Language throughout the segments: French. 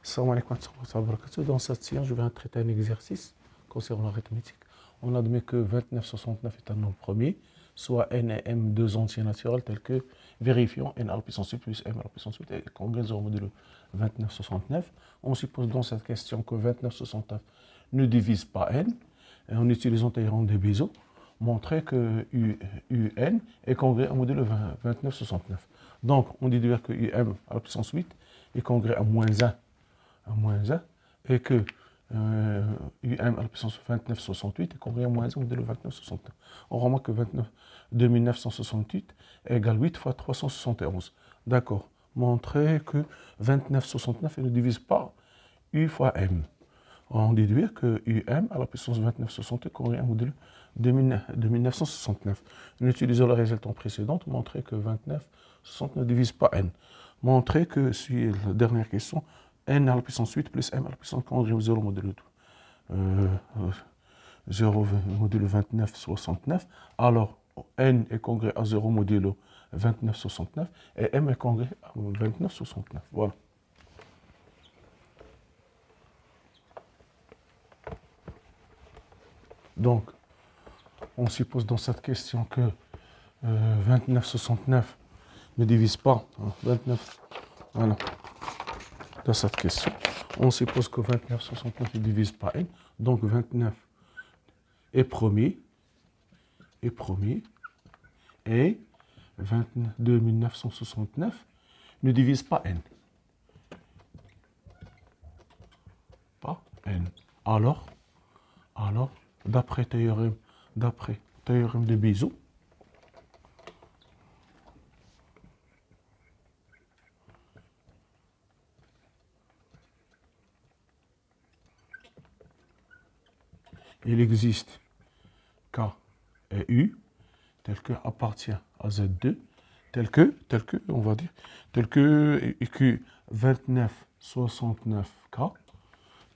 Salam alaikum wa barakatuh. Dans cette séance, je vais traiter un exercice concernant l'arithmétique. On admet que 2969 est un nombre premier, soit n et m deux entiers naturels tels que vérifions n à la puissance 8 plus m à la puissance 8 est congrès au modulo 2969. On suppose dans cette question que 2969 ne divise pas n, et en utilisant le théorème de Bézout, montrer que un est congrès au modulo 2969. Donc, on déduit que um à la puissance 8 est congrès à moins 1 et que UM à la puissance 2968 est congrès à moins 1 modulo 2969. On remarque que 2968 égale 8 fois 371. D'accord. Montrer que 2969 ne divise pas U fois M. On déduit que UM à la puissance 2968 est congrès à modulo de 1969. En utilisant la résultante précédente, montrer que 2960 ne divise pas N. Montrer que, sur la dernière question, n à la puissance 8 plus m à la puissance 15 0 modulo 0 modulo 2969. Alors, n est congrès à 0 modulo 2969 et m est congrès à 2969. Voilà. Donc, on suppose dans cette question que 2969 ne divise pas 29. Voilà. Dans cette question, on suppose que 2969 ne divise pas n. Donc 29 est premier. Et 22969 ne divise pas n. Pas n. Alors, d'après théorème de Bézout, il existe K et U, tel que appartient à Z2, tel que, on va dire, tel que Q 2969K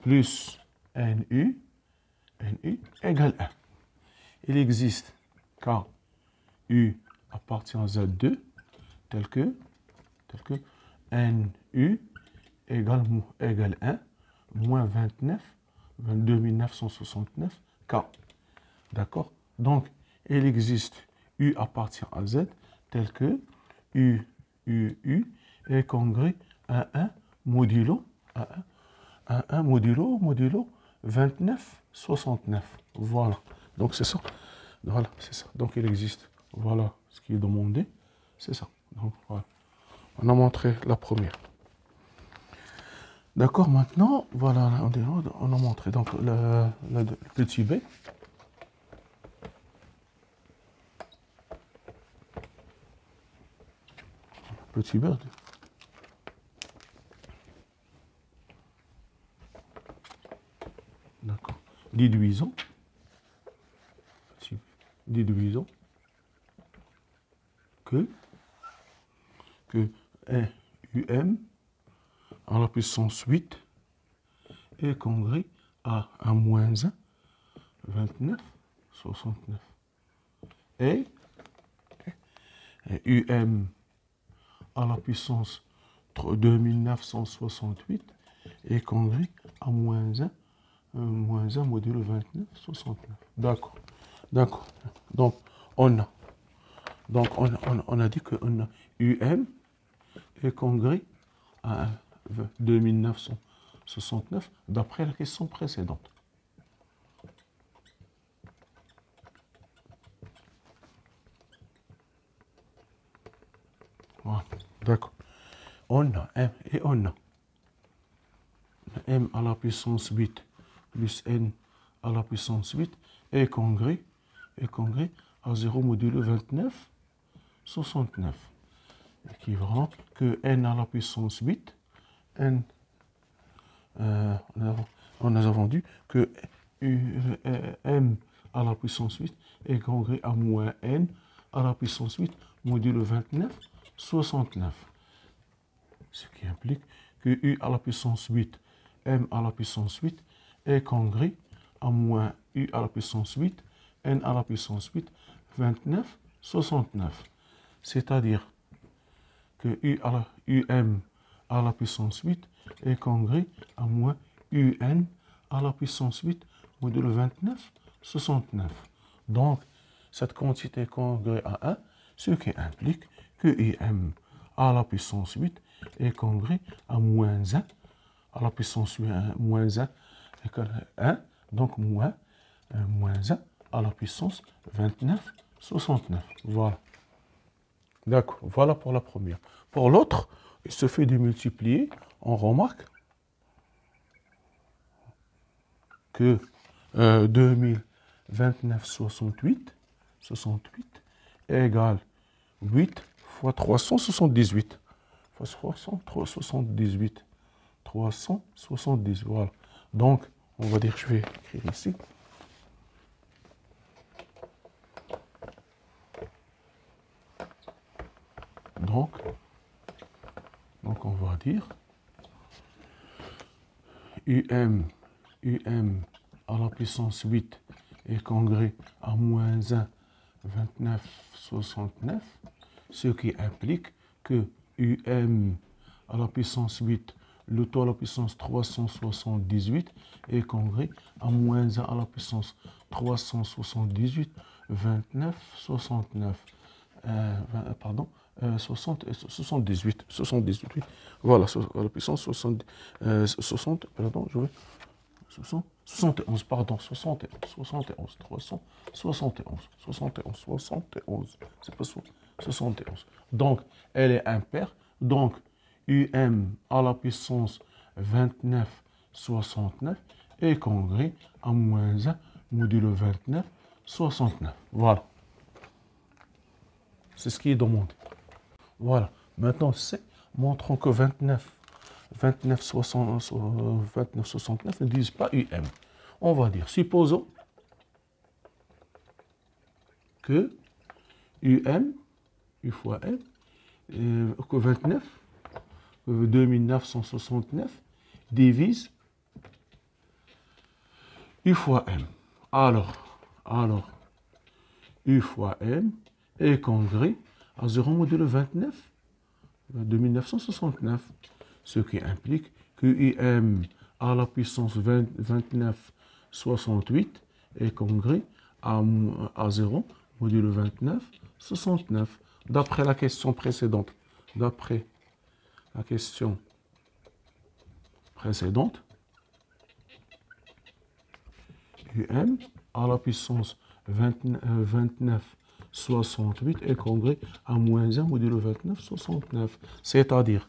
plus NU égale 1. Il existe K, U appartient à Z2, tel que NU égale 1, moins 22 969 K. D'accord? Donc, il existe U appartient à Z, tel que U est congrès à 1 modulo 29 69. Voilà. Donc, c'est ça. Voilà, c'est ça. Donc, il existe. Voilà ce qui est demandé. C'est ça. Donc, voilà. On a montré la première. D'accord, maintenant, voilà, on a montré donc le petit b. Petit b. D'accord. Déduisons que UM à la puissance 8 est congrès à moins 1, 29, 69. Et UM à la puissance 2968 est congrès à moins 1 modulo 29, 69. D'accord. Donc, on a dit que UM est congrès à 2969 d'après la question précédente. Voilà, d'accord. On a M et on a M à la puissance 8 plus N à la puissance 8 est congrès à 0 modulo 29, 69. Équivalent que N à la puissance 8, on a vu que M à la puissance 8 est congrès à moins N à la puissance 8 modulo 29, 69. Ce qui implique que U à la puissance 8, M à la puissance 8 est congrès à moins U à la puissance 8, N à la puissance 8, 29, 69. C'est-à-dire que UM à la puissance 8 est congrue à moins UN à la puissance 8 modulo 29, 69. Donc, cette quantité est congrue à 1, ce qui implique que IM à la puissance 8 est congrue à moins 1 à la puissance 8, moins 1 égale 1, donc moins 1 à la puissance 29, 69. Voilà. D'accord, voilà pour la première. Pour l'autre, il se fait de multiplier. On remarque que 2029,68 68 égale 8 fois 378. Fois 378. 370, voilà. Donc, on va dire, je vais écrire ici. Donc on va dire UM à la puissance 8 est congrue à moins 1, 29, 69, ce qui implique que UM à la puissance 8, le taux à la puissance 378 est congrue à moins 1 à la puissance 378, 29, 69. Pardon, 78, oui. Voilà, à la puissance 60, pardon, je vais, 71, pardon, 71, 71, c'est pas 71. Donc, elle est impaire, donc UM à la puissance 29, 69 est congrue à moins 1 modulo 29, 69. Voilà. C'est ce qui est demandé. Voilà. Maintenant, montrons que 29, 69 ne disent pas UM. On va dire, supposons que UM, U fois M, que 2969 divise U fois M. Alors, U fois M est congrue à 0 modulo 29 de 1969, ce qui implique que IM à la puissance 29, 68 est congrue à 0 modulo 29, 69, d'après la question précédente. D'après la question précédente, UM à la puissance 29, 68 est congrue à moins 1 modulo 29, 69. C'est-à-dire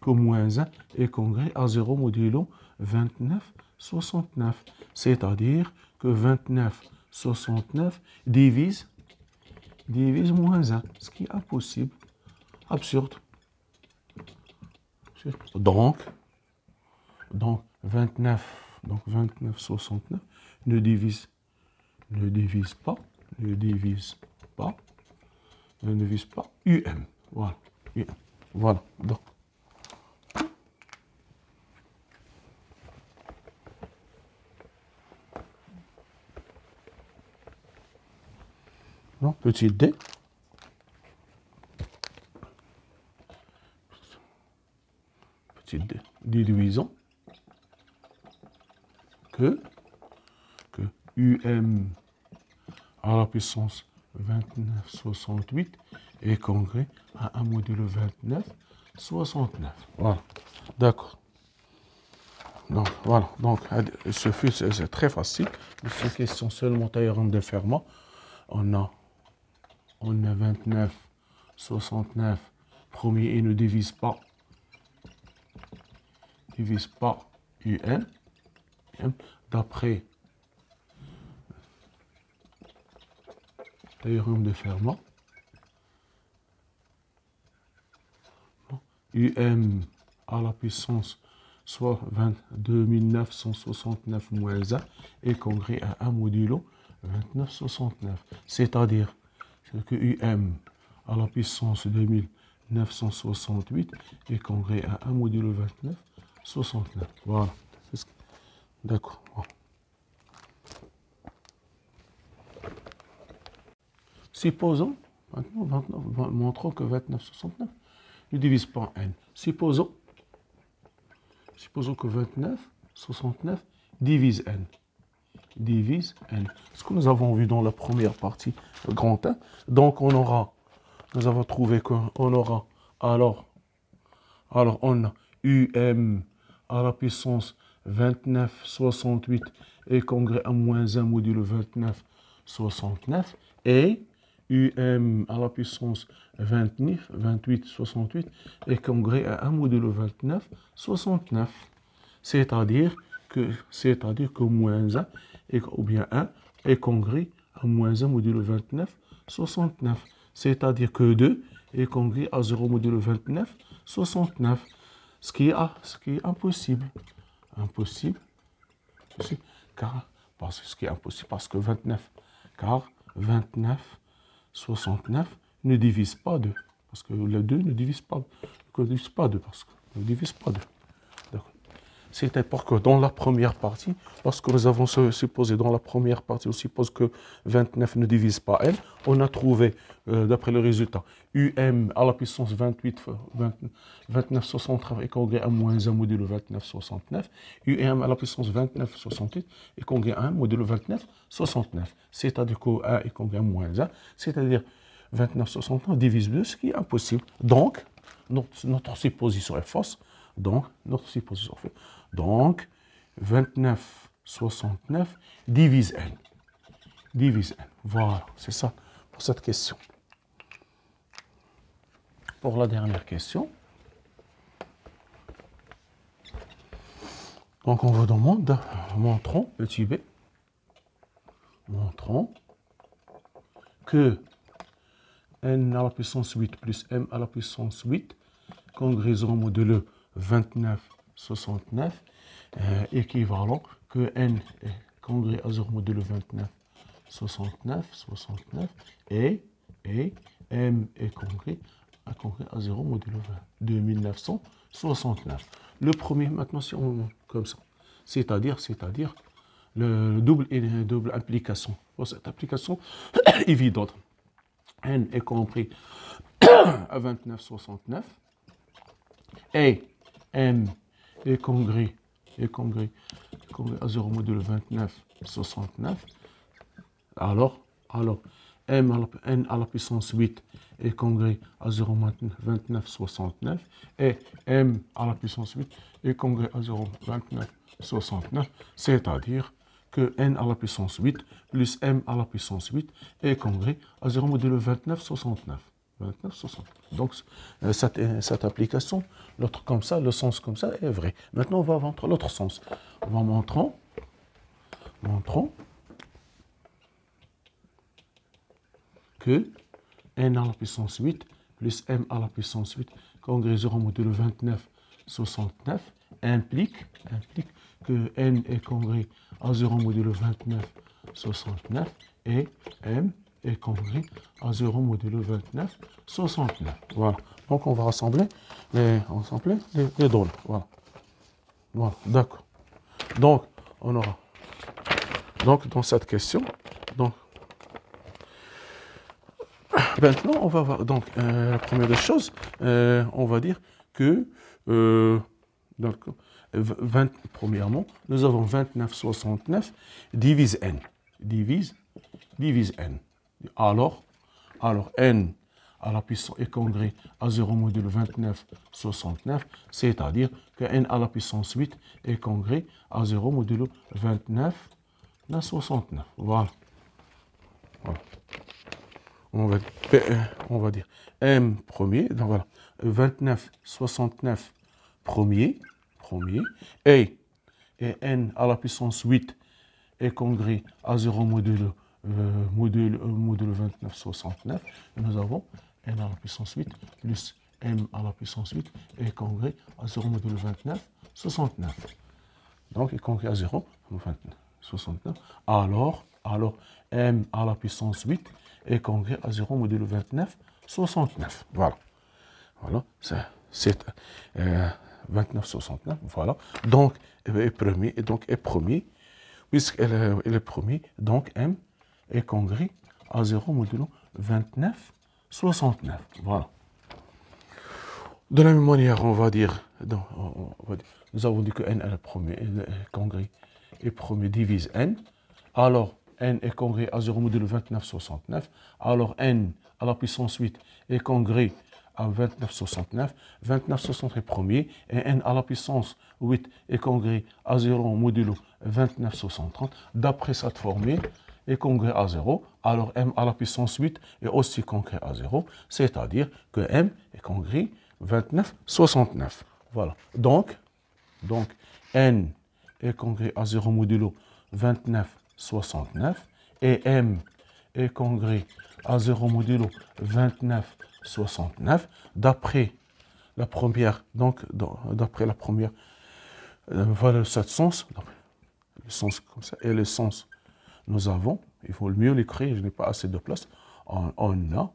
que moins 1 est congrue à 0 modulo 29, 69. C'est-à-dire que 29, 69 divise moins 1, ce qui est impossible, absurde. Donc 29, 69 ne divise pas UM. Voilà. UM. Voilà. Donc, non, petit d. Petit d. Déduisons que UM à la puissance 29, 68 est congrue à 1 modulo 29, 69. Voilà. D'accord. Donc, voilà. Donc, c'est très facile. C'est une question seulement théorème de Fermat. On a 29, 69. Premier, il ne divise pas UN. D'après théorème de Fermat. UM à la puissance soit 22 969 moins 1 est congrue à 1 modulo 2969. C'est-à-dire que UM à la puissance 2968 est congrue à 1 modulo 2969. Voilà. D'accord. Supposons, maintenant, montrons que 2969 ne divise pas n. Supposons que 29, 69 divise n. Divise n. Ce que nous avons vu dans la première partie, le grand 1. Donc, nous avons trouvé qu'on aura, alors on a UM à la puissance 29, 68 et congrès à moins 1 modulo 29, 69 et UM à la puissance 29, 28, 68 et congrès à 1 modulo 29, 69. C'est-à-dire que moins 1 ou bien 1 est congrès à moins 1 modulo 29, 69. C'est-à-dire que 2 est congrès à 0 modulo 29, 69. Ce qui est impossible. Impossible. Ce qui est impossible parce que 29, car 29, 69 ne divise pas 2. Parce que le 2 ne divise pas 2. Parce que ne divise pas 2. C'était parce que dans la première partie, lorsque nous avons supposé dans la première partie, on suppose que 29 ne divise pas n, on a trouvé, d'après le résultat, UM à la puissance 29, 69 est congrès à moins 1 modulo 29, 69, UM à la puissance 29, 68 est congrès à 1 modulo 29, 69. C'est-à-dire que 1 est congrès à moins 1, c'est-à-dire 29, 69 divise 2, ce qui est impossible. Donc, notre supposition est fausse. Donc, 29, 69 divise n. Divise n. Voilà, c'est ça pour cette question. Pour la dernière question, donc on vous demande, montrons, petit b, montrons que n à la puissance 8 plus m à la puissance 8, congrégation modulo 29, 69, équivalent que n est congrès à 0 modulo 29, 69, et m est congrès à 0 modulo 2969. Le premier, maintenant, si on comme ça, c'est-à-dire le double implication. Pour cette application évidente, n est compris à 29, 69, et m est congrès à 0 modulo 29, 69. Alors, n à la puissance 8 est congrès à 0,29, 69. Et m à la puissance 8 est congrès à 0,29, 69. C'est-à-dire que n à la puissance 8 plus m à la puissance 8 est congrès à 0 modulo 29, 69. 29, 60. Donc, cette application, l'autre comme ça, le sens comme ça est vrai. Maintenant, on va voir l'autre sens. On va montrons que n à la puissance 8 plus m à la puissance 8 congrès 0 modulo 29, 69 implique que n est congrès à 0 modulo 29, 69 et m est congrès à 0 modulo 29, 69. Voilà. Donc, on va rassembler les données. Voilà. Voilà. D'accord. Donc, on aura. Donc, dans cette question, maintenant, on va voir. Donc, la première des choses, on va dire que, premièrement, nous avons 29, 69 divise n. Divise n. Alors, n à la puissance est congrès à 0 modulo 29, 69, c'est-à-dire que n à la puissance 8 est congrès à 0 modulo 29, 69. Voilà. On va dire m premier, donc voilà, 29, 69 premier, et n à la puissance 8 est congrès à 0 modulo 29, 69. Et nous avons n à la puissance 8 plus m à la puissance 8 est congrès à 0 modulo 29, 69. Donc, est congrès à 0, 29, 69. Alors, m à la puissance 8 est congrès à 0 modulo 29, 69. Voilà. Voilà, c'est 29, 69. Voilà. Donc, est premier, puisqu'elle est premier, donc m est congrès à 0 modulo 29, 69. Voilà. De la même manière, on va dire, nous avons dit que n est le premier, congrès et premier divise n. Alors, n est congrès à 0 modulo 2969. Alors, n à la puissance 8 est congrès à 2969. 2969 est premier et n à la puissance 8 est congrès à 0 modulo 2960. D'après cette formule, est congrès à 0. Alors, m à la puissance 8 est aussi congrès à 0. C'est-à-dire que m est congrès 2969. Voilà. Donc, n est congrès à 0 modulo 2969 et m est congrès à 0 modulo 2969 d'après la première, d'après la première valeur de ce sens, le sens comme ça, et le sens nous avons, il faut mieux l'écrire, je n'ai pas assez de place, on a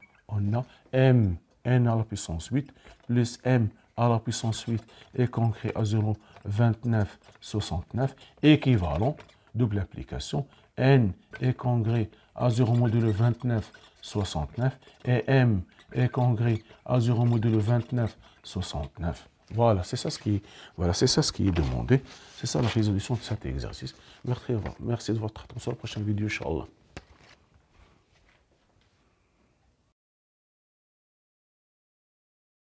m n à la puissance 8 plus m à la puissance 8 est congrès à 0,2969 équivalent, double application, n est congrès à 0 modulo 2969 et m est congrès à 0 modulo 2969. Voilà, c'est ça ce qui est demandé. C'est ça la résolution de cet exercice. Merci de votre attention à la prochaine vidéo, Inch'Allah.